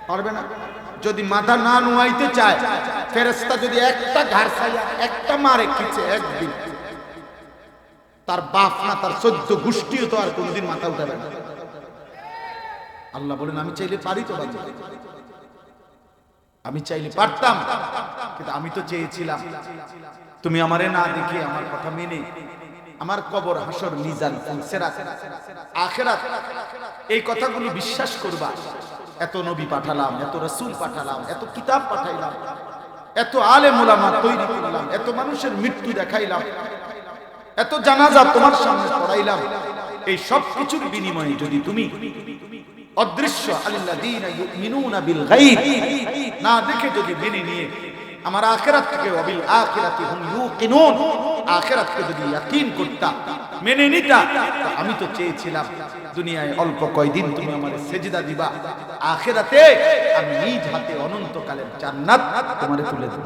পারবে না। যদি মাথা না নুয়াইতে চায়, ফেরেশতা যদি একটা ঘাড় ছাইয়া একটা মারে খিচে একদিন, তার বাপ না তার 14 গোষ্ঠীও তো আর কোনদিন মাথা উঠাবে না। আল্লাহ বলেন আমি চাইলে পারি তো বাবা, আমি চাইলে পারতাম, কিন্তু আমি তো চেয়েছিলাম তুমি আমারে না দেখে আমার কথা মেনে আমার কবর, হাসর, মিজান, সিরাত, আখিরাত এই কথাগুলো বিশ্বাস করবা। এত নবী পাঠালাম, এত রাসূল পাঠালাম, এত কিতাব পাঠাইলাম, এত আলেম ওলামা তৈরি করলাম, এত মানুষের মৃত্যু দেখাইলাম, এত জানাজা তোমার সামনে পড়াইলাম, এই সব কিছুর বিনিময়ে যদি তুমি অদৃশ্য আল্লাযীনা ইউমিনুনা বিল গায়ব না দেখে যদি মেনে নিয়ে আমার আখিরাতকে ওয়াবিল আখিরাতি হুম ইউকিনুন আখিরাতকে যদি ইয়াকিন করতা, মেনে নিতা, আমি তো চেয়েছিলাম দুনিয়ায় অল্প কয়দিন তুমি আমার সেজদা দিবা, আখিরাতে আমি নিজ হাতে অনন্তকালের জান্নাত তোমারে তুলে দেব।